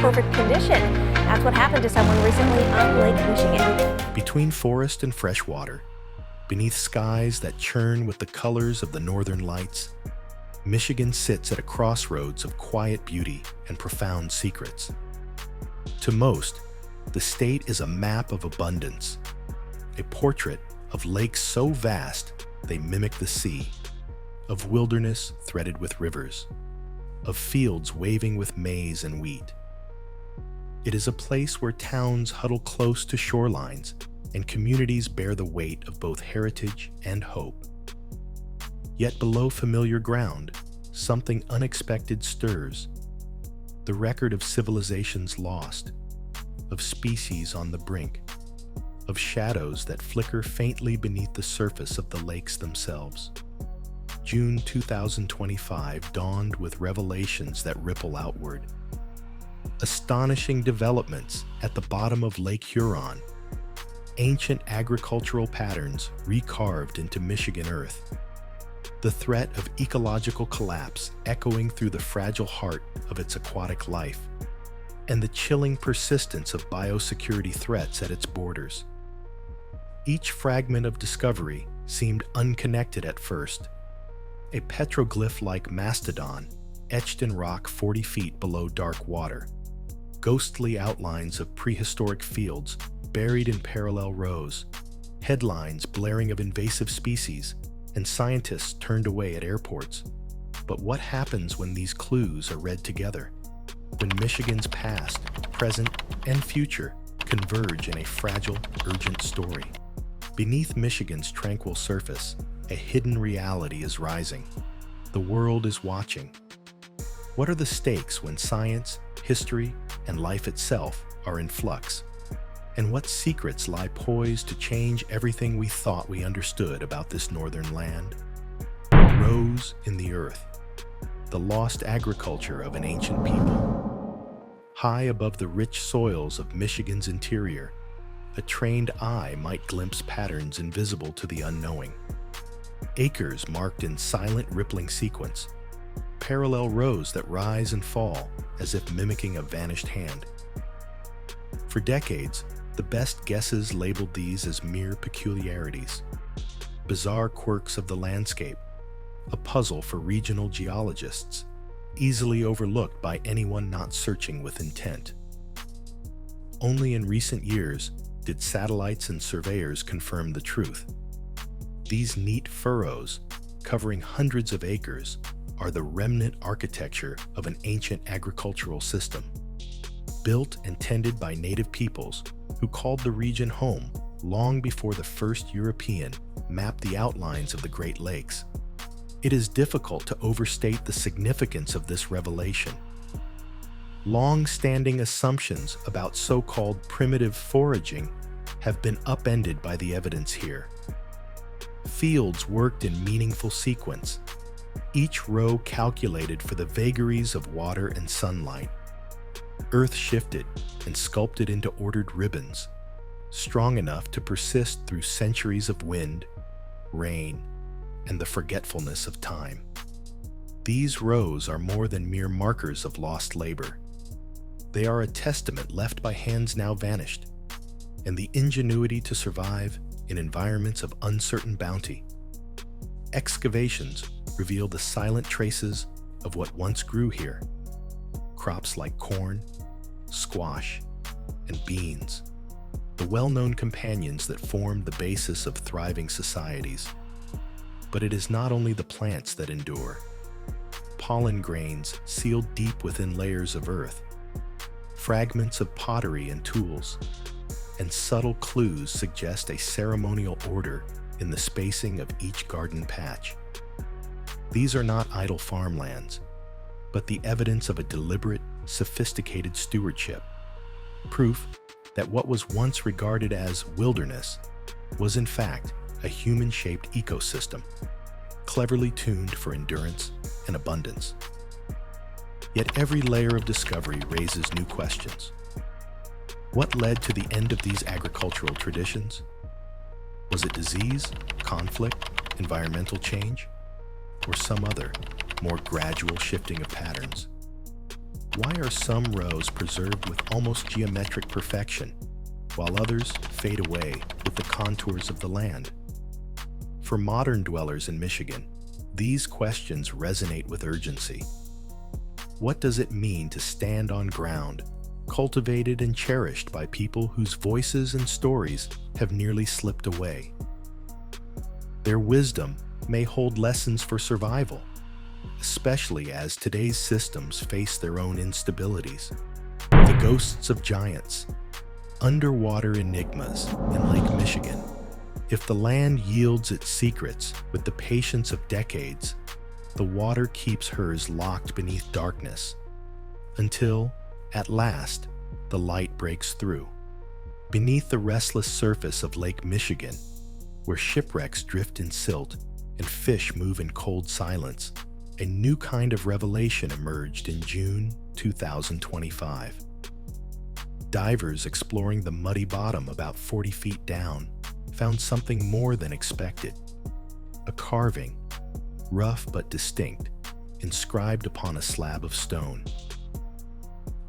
perfect condition. That's what happened to someone recently on Lake Michigan. Between forest and fresh water, beneath skies that churn with the colors of the northern lights, Michigan sits at a crossroads of quiet beauty and profound secrets. To most, the state is a map of abundance, a portrait of lakes so vast they mimic the sea, of wilderness threaded with rivers, of fields waving with maize and wheat. It is a place where towns huddle close to shorelines and communities bear the weight of both heritage and hope. Yet below familiar ground, something unexpected stirs. The record of civilizations lost, of species on the brink, of shadows that flicker faintly beneath the surface of the lakes themselves. June 2025 dawned with revelations that ripple outward. Astonishing developments at the bottom of Lake Huron, ancient agricultural patterns recarved into Michigan earth, the threat of ecological collapse echoing through the fragile heart of its aquatic life, and the chilling persistence of biosecurity threats at its borders. Each fragment of discovery seemed unconnected at first. A petroglyph-like mastodon etched in rock 40 feet below dark water, ghostly outlines of prehistoric fields buried in parallel rows, headlines blaring of invasive species, and scientists turned away at airports. But what happens when these clues are read together? When Michigan's past, present, and future converge in a fragile, urgent story? Beneath Michigan's tranquil surface, a hidden reality is rising. The world is watching. What are the stakes when science, history, and life itself are in flux? And what secrets lie poised to change everything we thought we understood about this northern land? Rose in the earth, the lost agriculture of an ancient people. High above the rich soils of Michigan's interior, a trained eye might glimpse patterns invisible to the unknowing. Acres marked in silent rippling sequence, parallel rows that rise and fall as if mimicking a vanished hand. For decades, the best guesses labeled these as mere peculiarities, bizarre quirks of the landscape, a puzzle for regional geologists, easily overlooked by anyone not searching with intent. Only in recent years did satellites and surveyors confirm the truth. These neat furrows, covering hundreds of acres, are the remnant architecture of an ancient agricultural system, built and tended by native peoples who called the region home long before the first European mapped the outlines of the Great Lakes. It is difficult to overstate the significance of this revelation. Long-standing assumptions about so-called primitive foraging have been upended by the evidence here. Fields worked in meaningful sequence, each row calculated for the vagaries of water and sunlight. Earth shifted and sculpted into ordered ribbons, strong enough to persist through centuries of wind, rain, and the forgetfulness of time. These rows are more than mere markers of lost labor. They are a testament left by hands now vanished, and the ingenuity to survive in environments of uncertain bounty. Excavations reveal the silent traces of what once grew here. Crops like corn, squash, and beans, the well-known companions that formed the basis of thriving societies. But it is not only the plants that endure. Pollen grains sealed deep within layers of earth, fragments of pottery and tools, and subtle clues suggest a ceremonial order in the spacing of each garden patch. These are not idle farmlands, but the evidence of a deliberate, sophisticated stewardship. Proof that what was once regarded as wilderness was in fact a human-shaped ecosystem, cleverly tuned for endurance and abundance. Yet every layer of discovery raises new questions. What led to the end of these agricultural traditions? Was it disease, conflict, environmental change, or some other, more gradual shifting of patterns? Why are some rows preserved with almost geometric perfection, while others fade away with the contours of the land? For modern dwellers in Michigan, these questions resonate with urgency. What does it mean to stand on ground cultivated and cherished by people whose voices and stories have nearly slipped away? Their wisdom may hold lessons for survival, especially as today's systems face their own instabilities. The ghosts of giants, underwater enigmas in Lake Michigan. If the land yields its secrets with the patience of decades, the water keeps hers locked beneath darkness, until, at last, the light breaks through. Beneath the restless surface of Lake Michigan, where shipwrecks drift in silt and fish move in cold silence, a new kind of revelation emerged in June 2025. Divers exploring the muddy bottom about 40 feet down found something more than expected. A carving, rough but distinct, inscribed upon a slab of stone.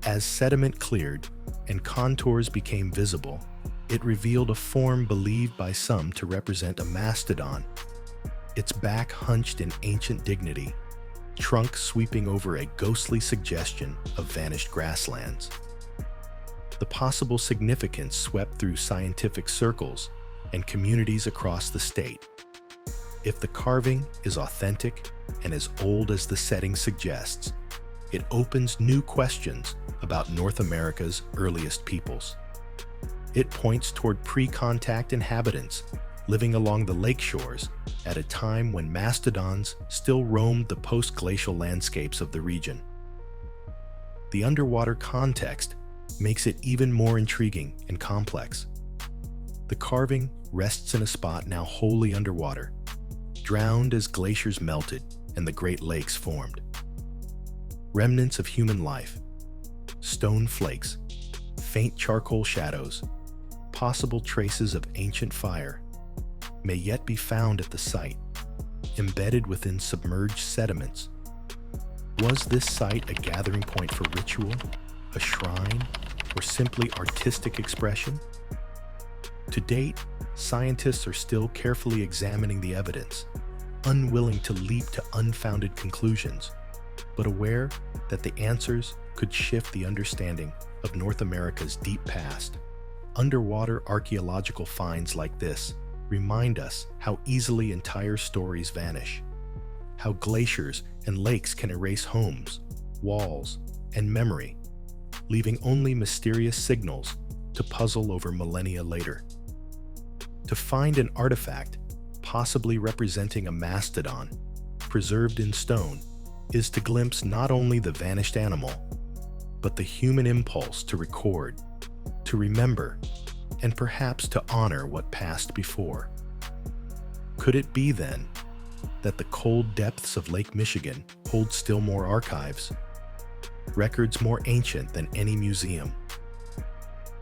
As sediment cleared and contours became visible, it revealed a form believed by some to represent a mastodon, its back hunched in ancient dignity, trunk sweeping over a ghostly suggestion of vanished grasslands. The possible significance swept through scientific circles and communities across the state. If the carving is authentic and as old as the setting suggests, it opens new questions about North America's earliest peoples. It points toward pre-contact inhabitants living along the lake shores at a time when mastodons still roamed the post-glacial landscapes of the region. The underwater context makes it even more intriguing and complex. The carving rests in a spot now wholly underwater, drowned as glaciers melted and the Great Lakes formed. Remnants of human life, stone flakes, faint charcoal shadows, possible traces of ancient fire may yet be found at the site, embedded within submerged sediments. Was this site a gathering point for ritual, a shrine, or simply artistic expression? To date, scientists are still carefully examining the evidence, unwilling to leap to unfounded conclusions, but aware that the answers could shift the understanding of North America's deep past. Underwater archaeological finds like this remind us how easily entire stories vanish, how glaciers and lakes can erase homes, walls, and memory, leaving only mysterious signals to puzzle over millennia later. To find an artifact, possibly representing a mastodon, preserved in stone, is to glimpse not only the vanished animal, but the human impulse to record, to remember, and perhaps to honor what passed before. Could it be, then, that the cold depths of Lake Michigan hold still more archives, records more ancient than any museum?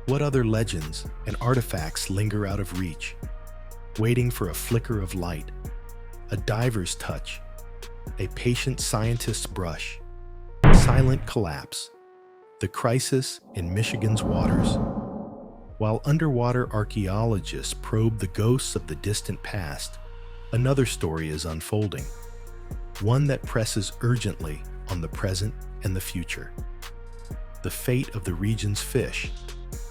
What other legends and artifacts linger out of reach, waiting for a flicker of light, a diver's touch, a patient scientist's brush? Silent collapse, the crisis in Michigan's waters. While underwater archaeologists probe the ghosts of the distant past, another story is unfolding, one that presses urgently on the present and the future. The fate of the region's fish,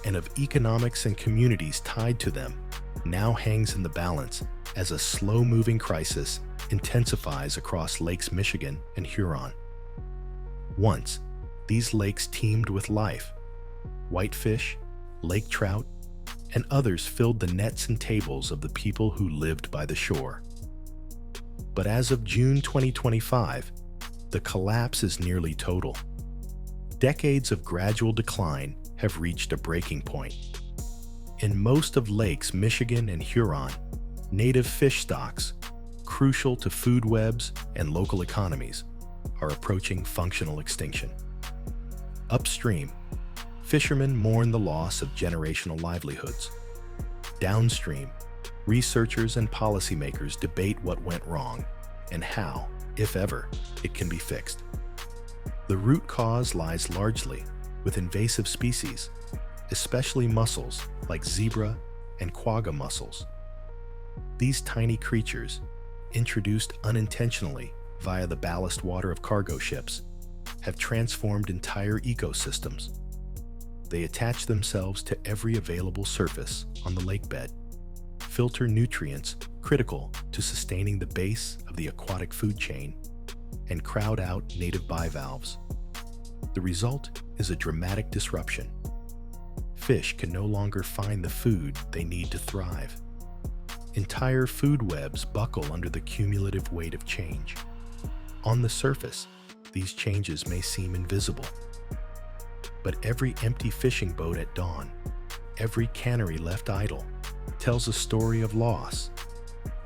and of economics and communities tied to them, now hangs in the balance as a slow-moving crisis intensifies across Lakes Michigan and Huron. Once, these lakes teemed with life. Whitefish, lake trout, and others filled the nets and tables of the people who lived by the shore. But as of June 2025, the collapse is nearly total. Decades of gradual decline have reached a breaking point. In most of Lakes Michigan and Huron, native fish stocks, crucial to food webs and local economies, are approaching functional extinction. Upstream, fishermen mourn the loss of generational livelihoods. Downstream, researchers and policymakers debate what went wrong and how, if ever, it can be fixed. The root cause lies largely with invasive species, especially mussels like zebra and quagga mussels. These tiny creatures, introduced unintentionally via the ballast water of cargo ships, have transformed entire ecosystems. They attach themselves to every available surface on the lakebed, filter nutrients critical to sustaining the base of the aquatic food chain, and crowd out native bivalves. The result is a dramatic disruption. Fish can no longer find the food they need to thrive. Entire food webs buckle under the cumulative weight of change. On the surface, these changes may seem invisible. But every empty fishing boat at dawn, every cannery left idle, tells a story of loss,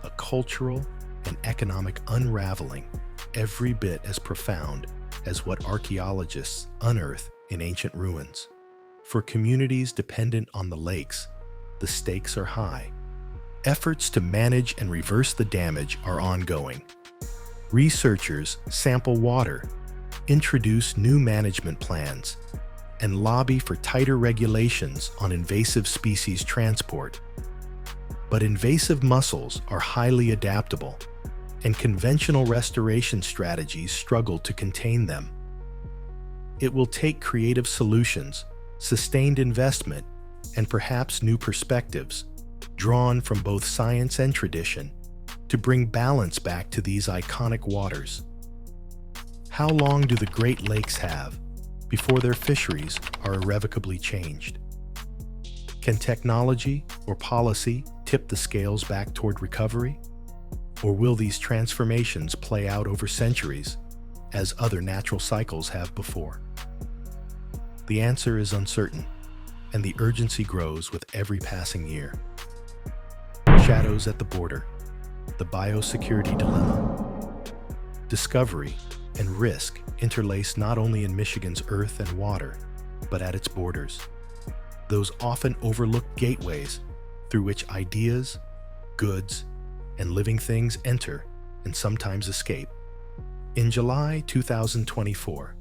a cultural and economic unraveling every bit as profound as what archaeologists unearth in ancient ruins. For communities dependent on the lakes, the stakes are high. Efforts to manage and reverse the damage are ongoing. Researchers sample water, introduce new management plans, and lobby for tighter regulations on invasive species transport. But invasive mussels are highly adaptable, and conventional restoration strategies struggle to contain them. It will take creative solutions, sustained investment, and perhaps new perspectives, drawn from both science and tradition, to bring balance back to these iconic waters. How long do the Great Lakes have before their fisheries are irrevocably changed? Can technology or policy tip the scales back toward recovery? Or will these transformations play out over centuries, as other natural cycles have before? The answer is uncertain, and the urgency grows with every passing year. Shadows at the border, the biosecurity dilemma. Discovery and risk interlace not only in Michigan's earth and water, but at its borders. Those often overlooked gateways through which ideas, goods, and living things enter and sometimes escape. In July 2024,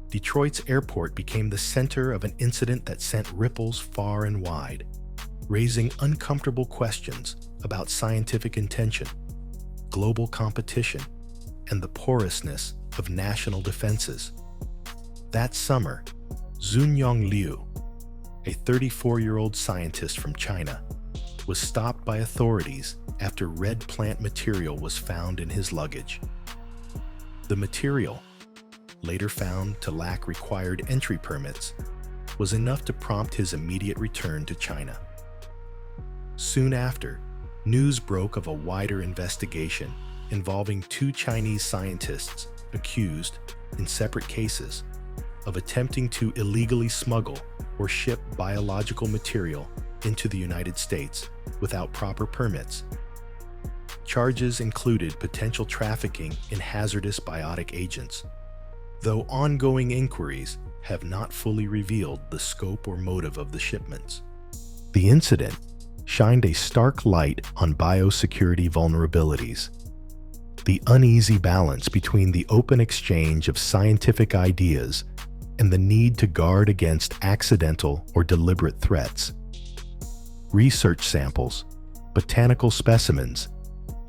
Detroit's airport became the center of an incident that sent ripples far and wide, raising uncomfortable questions about scientific intention, global competition, and the porousness of national defenses. That summer, Zunyong Liu, a 34-year-old scientist from China, was stopped by authorities after red plant material was found in his luggage. The material, later found to lack required entry permits, was enough to prompt his immediate return to China. Soon after, news broke of a wider investigation involving 2 Chinese scientists accused, in separate cases, of attempting to illegally smuggle or ship biological material into the United States without proper permits. Charges included potential trafficking in hazardous biotic agents, though ongoing inquiries have not fully revealed the scope or motive of the shipments. The incident shined a stark light on biosecurity vulnerabilities. The uneasy balance between the open exchange of scientific ideas and the need to guard against accidental or deliberate threats. Research samples, botanical specimens,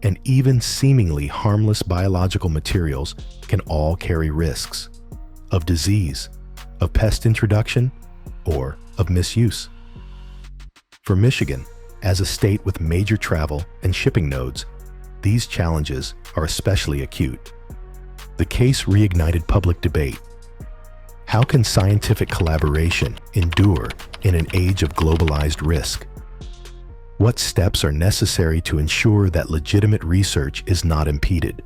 and even seemingly harmless biological materials can all carry risks of disease, of pest introduction, or of misuse. For Michigan, as a state with major travel and shipping nodes, these challenges are especially acute. The case reignited public debate. How can scientific collaboration endure in an age of globalized risk? What steps are necessary to ensure that legitimate research is not impeded,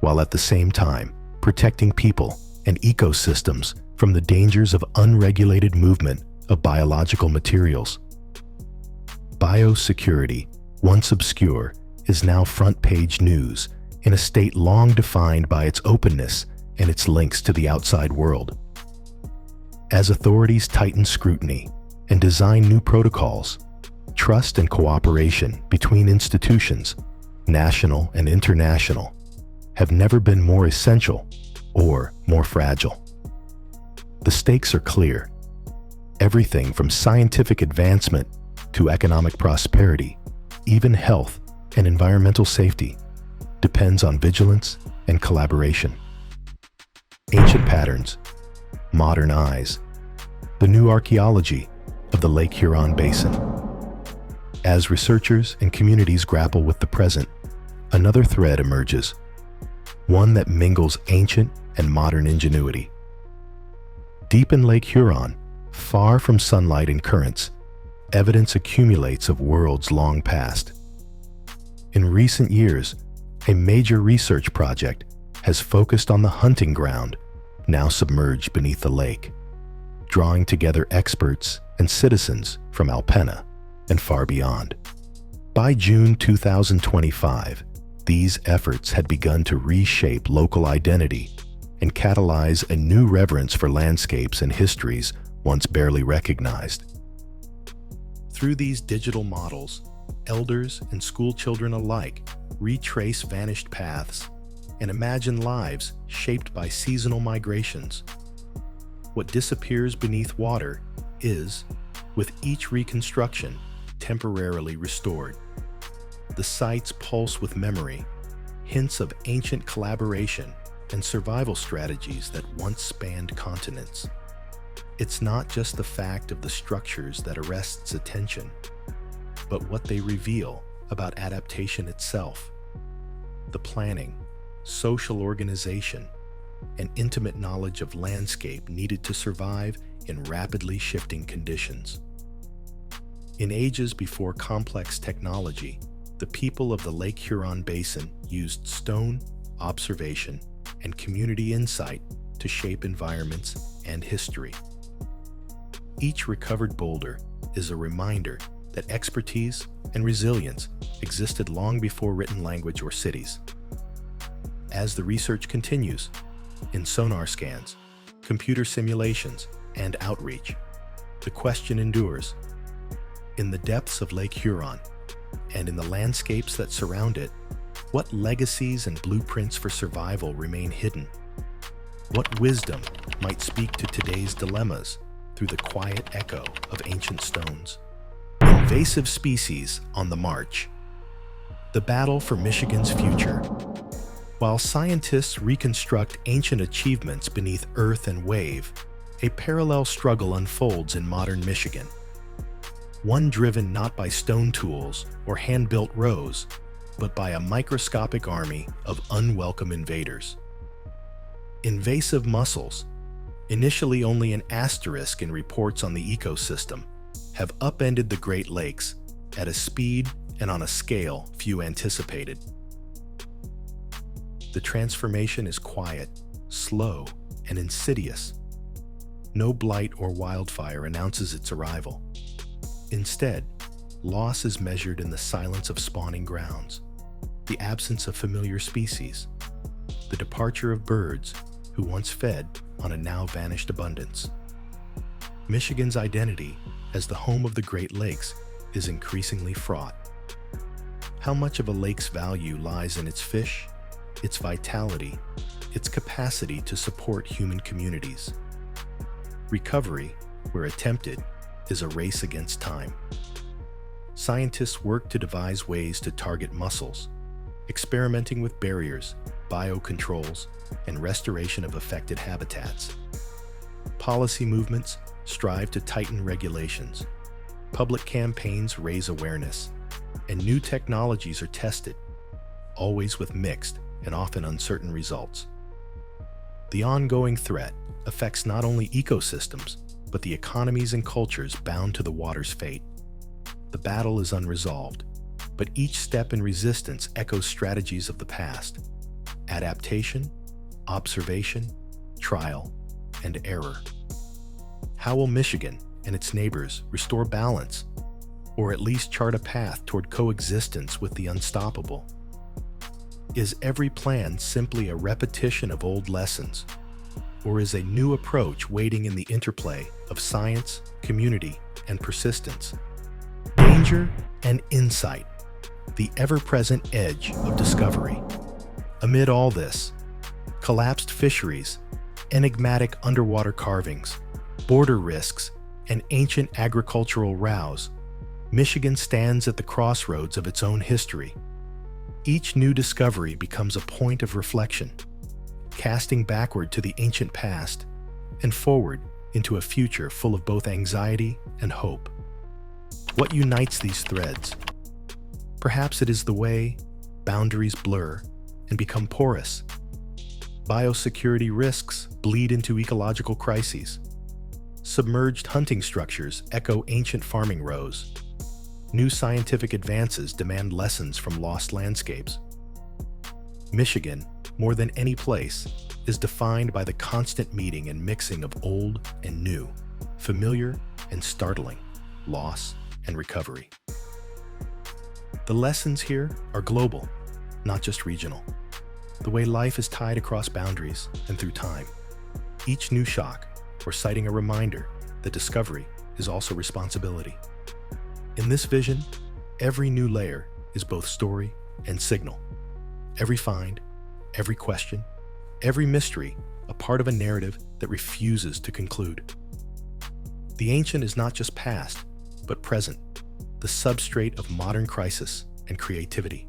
while at the same time protecting people and ecosystems from the dangers of unregulated movement of biological materials? Biosecurity, once obscure, is now front-page news in a state long defined by its openness and its links to the outside world. As authorities tighten scrutiny and design new protocols, trust and cooperation between institutions, national and international, have never been more essential or more fragile. The stakes are clear. Everything from scientific advancement to economic prosperity, even health and environmental safety, depends on vigilance and collaboration. Ancient patterns, modern eyes, the new archaeology of the Lake Huron Basin. As researchers and communities grapple with the present, another thread emerges, one that mingles ancient and modern ingenuity. Deep in Lake Huron, far from sunlight and currents, evidence accumulates of worlds long past. In recent years, a major research project has focused on the hunting ground, now submerged beneath the lake, drawing together experts and citizens from Alpena and far beyond. By June 2025, these efforts had begun to reshape local identity and catalyze a new reverence for landscapes and histories once barely recognized. Through these digital models, elders and schoolchildren alike retrace vanished paths and imagine lives shaped by seasonal migrations. What disappears beneath water is, with each reconstruction, temporarily restored. The sites pulse with memory, hints of ancient collaboration and survival strategies that once spanned continents. It's not just the fact of the structures that arrests attention, but what they reveal about adaptation itself. The planning, social organization, and intimate knowledge of landscape needed to survive in rapidly shifting conditions. In ages before complex technology, the people of the Lake Huron Basin used stone, observation, and community insight to shape environments and history. Each recovered boulder is a reminder that expertise and resilience existed long before written language or cities. As the research continues, in sonar scans, computer simulations, and outreach, the question endures. In the depths of Lake Huron, and in the landscapes that surround it, what legacies and blueprints for survival remain hidden? What wisdom might speak to today's dilemmas through the quiet echo of ancient stones? Invasive species on the march. The battle for Michigan's future. While scientists reconstruct ancient achievements beneath earth and wave, a parallel struggle unfolds in modern Michigan. One driven not by stone tools or hand-built roads, but by a microscopic army of unwelcome invaders. Invasive mussels, initially only an asterisk in reports on the ecosystem, have upended the Great Lakes at a speed and on a scale few anticipated. The transformation is quiet, slow, and insidious. No blight or wildfire announces its arrival. Instead, loss is measured in the silence of spawning grounds, the absence of familiar species, the departure of birds who once fed on a now vanished abundance. Michigan's identity as the home of the Great Lakes is increasingly fraught. How much of a lake's value lies in its fish, its vitality, its capacity to support human communities? Recovery, where attempted, is a race against time. Scientists work to devise ways to target mussels, experimenting with barriers, biocontrols, and restoration of affected habitats. Policy movements strive to tighten regulations. Public campaigns raise awareness, and new technologies are tested, always with mixed and often uncertain results. The ongoing threat affects not only ecosystems, but the economies and cultures bound to the water's fate. The battle is unresolved, but each step in resistance echoes strategies of the past: adaptation, observation, trial, and error. How will Michigan and its neighbors restore balance, or at least chart a path toward coexistence with the unstoppable? Is every plan simply a repetition of old lessons, or is a new approach waiting in the interplay of science, community, and persistence? Danger and insight, the ever-present edge of discovery. Amid all this, collapsed fisheries, enigmatic underwater carvings, border risks, and ancient agricultural rows, Michigan stands at the crossroads of its own history. Each new discovery becomes a point of reflection, casting backward to the ancient past and forward into a future full of both anxiety and hope. What unites these threads? Perhaps it is the way boundaries blur and become porous. Biosecurity risks bleed into ecological crises. Submerged hunting structures echo ancient farming rows. New scientific advances demand lessons from lost landscapes. Michigan, more than any place, is defined by the constant meeting and mixing of old and new, familiar and startling, loss and recovery. The lessons here are global, not just regional. The way life is tied across boundaries and through time. Each new shock or sighting a reminder that discovery is also responsibility. In this vision, every new layer is both story and signal. Every find, every question, every mystery, a part of a narrative that refuses to conclude. The ancient is not just past, but present, the substrate of modern crisis and creativity.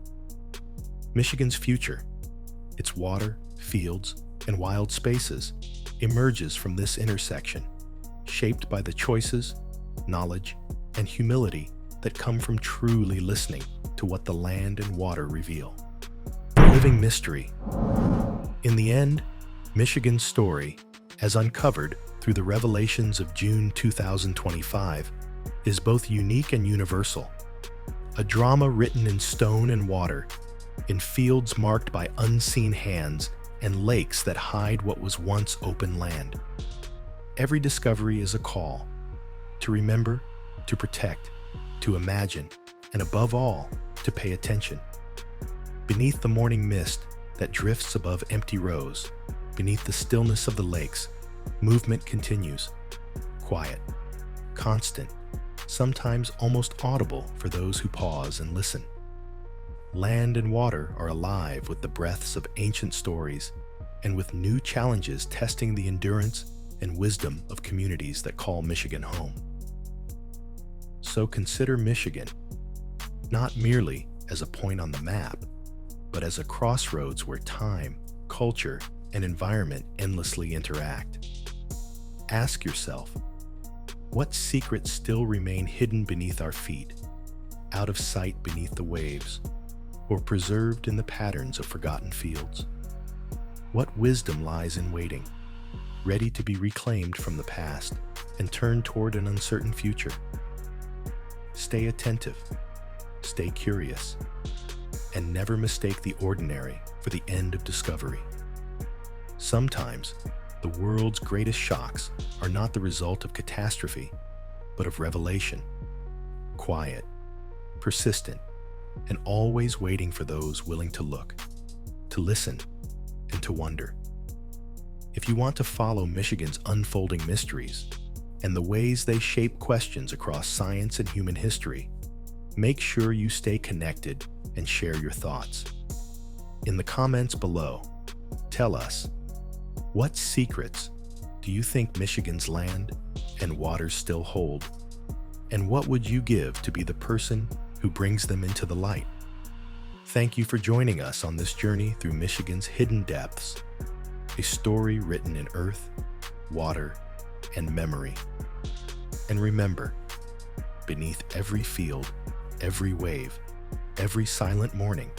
Michigan's future, its water, fields, and wild spaces, emerges from this intersection, shaped by the choices, knowledge, and humility that come from truly listening to what the land and water reveal. A living mystery. In the end, Michigan's story, as uncovered through the revelations of June 2025, is both unique and universal. A drama written in stone and water, in fields marked by unseen hands and lakes that hide what was once open land. Every discovery is a call to remember, to protect, to imagine, and above all, to pay attention. Beneath the morning mist that drifts above empty rows, beneath the stillness of the lakes, movement continues, quiet, constant, sometimes almost audible for those who pause and listen. Land and water are alive with the breaths of ancient stories and with new challenges testing the endurance and wisdom of communities that call Michigan home. So consider Michigan, not merely as a point on the map, but as a crossroads where time, culture, and environment endlessly interact. Ask yourself, what secrets still remain hidden beneath our feet, out of sight beneath the waves, or preserved in the patterns of forgotten fields? What wisdom lies in waiting, ready to be reclaimed from the past and turned toward an uncertain future? Stay attentive, stay curious, and never mistake the ordinary for the end of discovery. Sometimes, the world's greatest shocks are not the result of catastrophe, but of revelation. Quiet, persistent, and always waiting for those willing to look, to listen, and to wonder. If you want to follow Michigan's unfolding mysteries and the ways they shape questions across science and human history, make sure you stay connected and share your thoughts. In the comments below, tell us, what secrets do you think Michigan's land and waters still hold? And what would you give to be the person who brings them into the light? Thank you for joining us on this journey through Michigan's hidden depths, a story written in earth, water, and memory. And remember, beneath every field, every wave, every silent morning,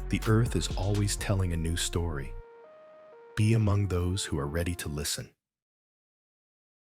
the earth is always telling a new story. Be among those who are ready to listen.